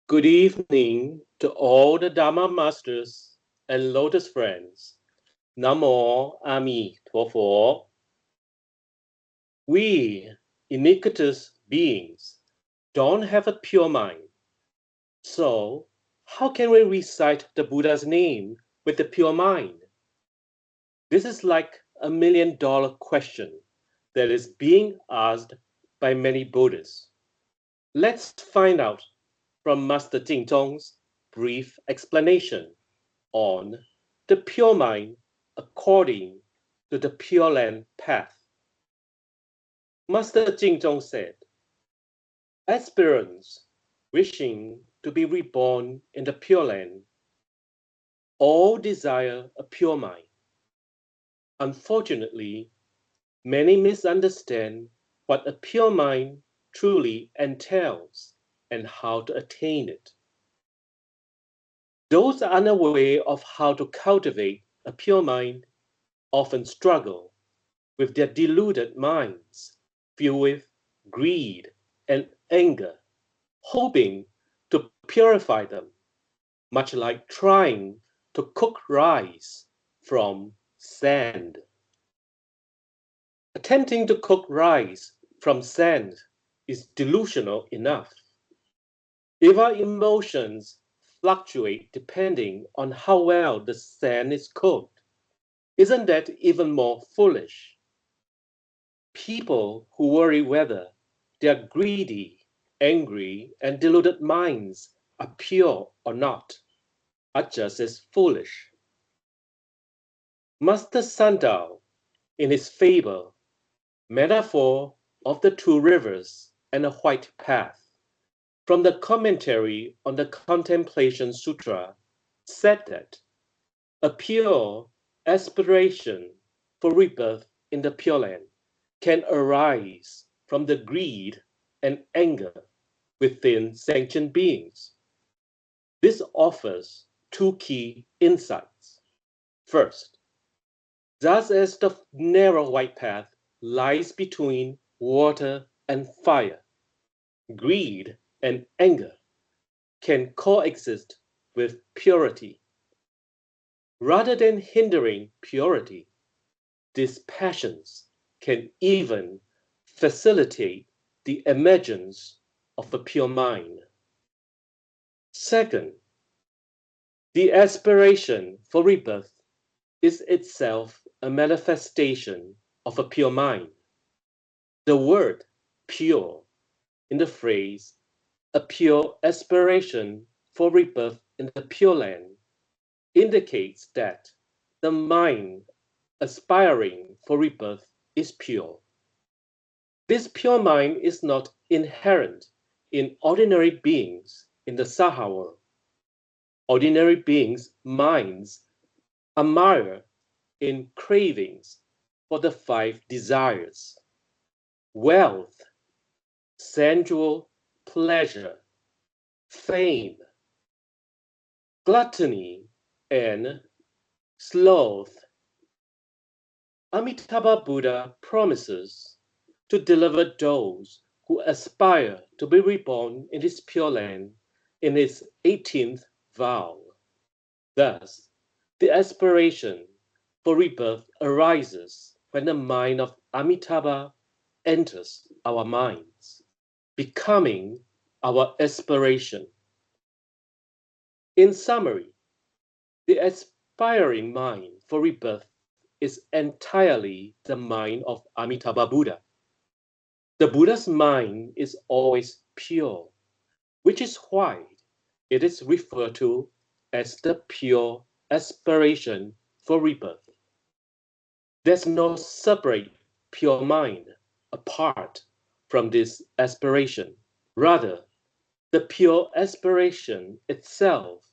Good evening to all the Dharma masters and lotus friends. Namo Amituofo. We, iniquitous beings, don't have a pure mind. So, how can we recite the Buddha's name with a pure mind? This is like $1,000,000 question that is being asked by many Buddhists. Let's find out from Master JingZong's brief explanation on the pure mind according to the Pure Land path. Master JingZong said, Aspirants wishing to be reborn in the Pure Land all desire a pure mind. Unfortunately, many misunderstand what a pure mind truly entails and how to attain it. Those unaware of how to cultivate a pure mind often struggle with their deluded minds filled with greed and anger, hoping to purify them, much like trying to cook rice from sand. Attempting to cook rice from sand is delusional enough. If our emotions fluctuate depending on how well the sand is cooked, isn't that even more foolish? People who worry whether their greedy, angry, and deluded minds are pure or not are just as foolish. Master Sandal, in his fable, Metaphor of the Two Rivers and a White Path, from the commentary on the Contemplation Sutra, said that a pure aspiration for rebirth in the Pure Land can arise from the greed and anger within sentient beings. This offers two key insights. First, just as the narrow white path lies between water and fire, greed and anger can coexist with purity. Rather than hindering purity, these passions can even facilitate the emergence of a pure mind. Second, the aspiration for rebirth is itself a manifestation of a pure mind. The word pure in the phrase, a pure aspiration for rebirth in the Pure Land, indicates that the mind aspiring for rebirth is pure. This pure mind is not inherent in ordinary beings in the Saha world. Ordinary beings' minds are mired in cravings for the five desires: wealth, sensual pleasure, fame, gluttony, and sloth. Amitabha Buddha promises to deliver those who aspire to be reborn in this Pure Land in his 18th vow. Thus, the aspiration for rebirth arises when the mind of Amitabha enters our minds, becoming our aspiration. In summary, the aspiring mind for rebirth is entirely the mind of Amitabha Buddha. The Buddha's mind is always pure, which is why it is referred to as the pure aspiration for rebirth. There's no separate pure mind apart from this aspiration. Rather, the pure aspiration itself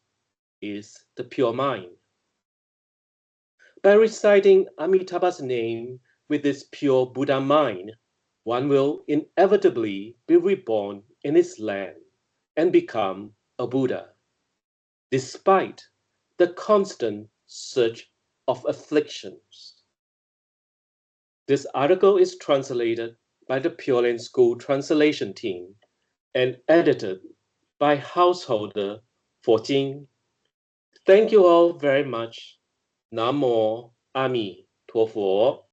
is the pure mind. By reciting Amitabha's name with this pure Buddha mind, one will inevitably be reborn in his land and become a Buddha, despite the constant search of afflictions. This article is translated by the Pure Land School translation team and edited by householder 14. Thank you all very much. Namo Amituofo.